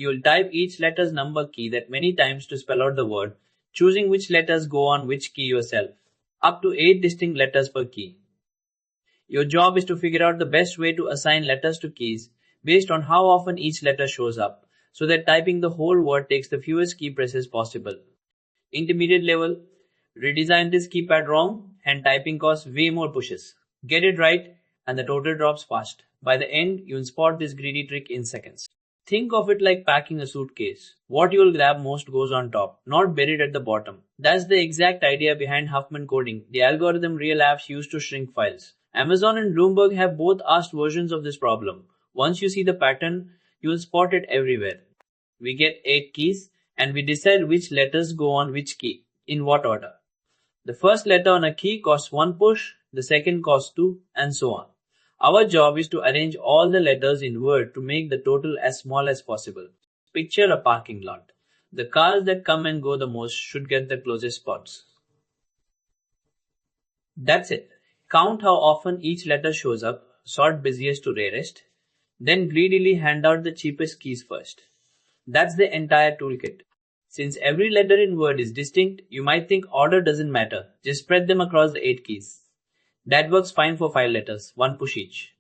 You'll type each letter's number key that many times to spell out the word, choosing which letters go on which key yourself. Up to 8 distinct letters per key. Your job is to figure out the best way to assign letters to keys based on how often each letter shows up, so that typing the whole word takes the fewest key presses possible. Intermediate level, redesign this keypad wrong and typing costs way more pushes. Get it right and the total drops fast. By the end, you'll spot this greedy trick in seconds. Think of it like packing a suitcase. What you'll grab most goes on top, not buried at the bottom. That's the exact idea behind Huffman coding, the algorithm real apps use to shrink files. Amazon and Bloomberg have both asked versions of this problem. Once you see the pattern, you'll spot it everywhere. We get 8 keys and we decide which letters go on which key, in what order. The first letter on a key costs 1 push, the second costs 2, and so on. Our job is to arrange all the letters in Word to make the total as small as possible. Picture a parking lot. The cars that come and go the most should get the closest spots. That's it. Count how often each letter shows up, sort busiest to rarest, then greedily hand out the cheapest keys first. That's the entire toolkit. Since every letter in Word is distinct, you might think order doesn't matter. Just spread them across the 8 keys. That works fine for 5 letters, 1 push each.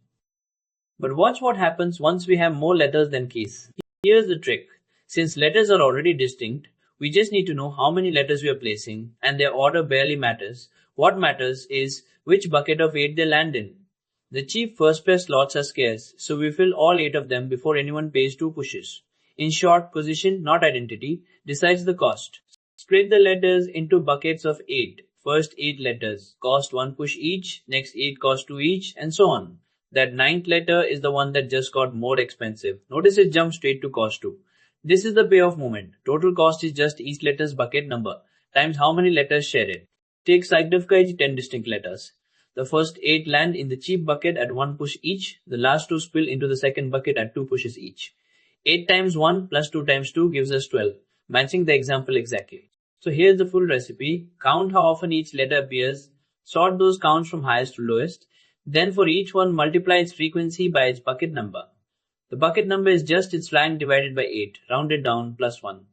But watch what happens once we have more letters than keys. Here's the trick. Since letters are already distinct, we just need to know how many letters we are placing, and their order barely matters. What matters is which bucket of 8 they land in. The cheap first pair slots are scarce, so we fill all 8 of them before anyone pays 2 pushes. In short, position, not identity, decides the cost. Split the letters into buckets of 8. First 8 letters cost 1 push each, next 8 cost 2 each, and so on. That 9th letter is the one that just got more expensive. Notice it jumped straight to cost 2. This is the payoff moment. Total cost is just each letter's bucket number times how many letters share it. Take xycdefghij 10 distinct letters. The first 8 land in the cheap bucket at 1 push each. The last 2 spill into the second bucket at 2 pushes each. 8 times 1 plus 2 times 2 gives us 12, matching the example exactly. So here's the full recipe. Count how often each letter appears, sort those counts from highest to lowest, then for each one multiply its frequency by its bucket number. The bucket number is just its rank divided by 8, rounded down plus 1.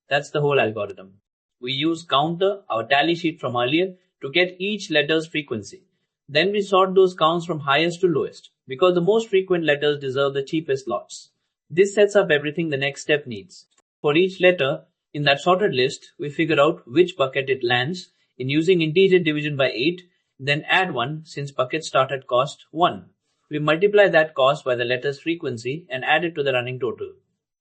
That's the whole algorithm. We use counter, our tally sheet from earlier, to get each letter's frequency. Then we sort those counts from highest to lowest, because the most frequent letters deserve the cheapest slots. This sets up everything the next step needs. For each letter in that sorted list, we figure out which bucket it lands in using integer division by 8, then add 1 since buckets start at cost 1. We multiply that cost by the letter's frequency and add it to the running total.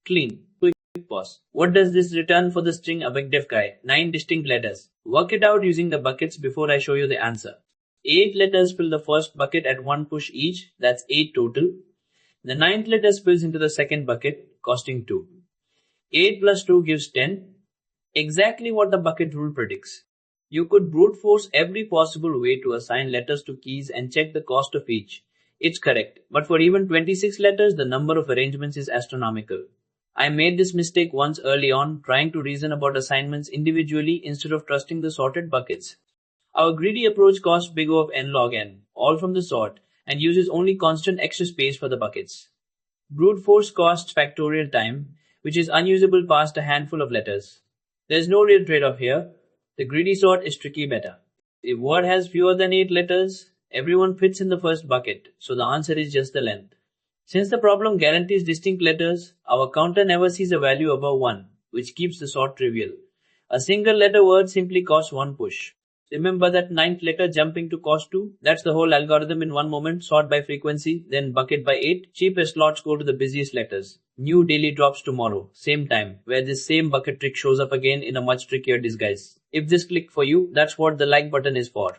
Clean. Quick pause. What does this return for the string abcdefghi? 9 distinct letters. Work it out using the buckets before I show you the answer. 8 letters fill the first bucket at 1 push each, that's 8 total. The 9th letter spills into the second bucket, costing 2. 8 plus 2 gives 10, exactly what the bucket rule predicts. You could brute force every possible way to assign letters to keys and check the cost of each. It's correct, but for even 26 letters, the number of arrangements is astronomical. I made this mistake once early on, trying to reason about assignments individually instead of trusting the sorted buckets. Our greedy approach costs big O of n log n, all from the sort, and uses only constant extra space for the buckets. Brute force costs factorial time, which is unusable past a handful of letters. There's no real trade-off here. The greedy sort is tricky beta. If word has fewer than 8 letters, everyone fits in the first bucket, so the answer is just the length. Since the problem guarantees distinct letters, our counter never sees a value above 1, which keeps the sort trivial. A single letter word simply costs 1 push. Remember that 9th letter jumping to cost 2? That's the whole algorithm in one moment. Sort by frequency, then bucket by 8. Cheapest slots go to the busiest letters. New daily drops tomorrow, same time, where this same bucket trick shows up again in a much trickier disguise. If this clicked for you, that's what the like button is for.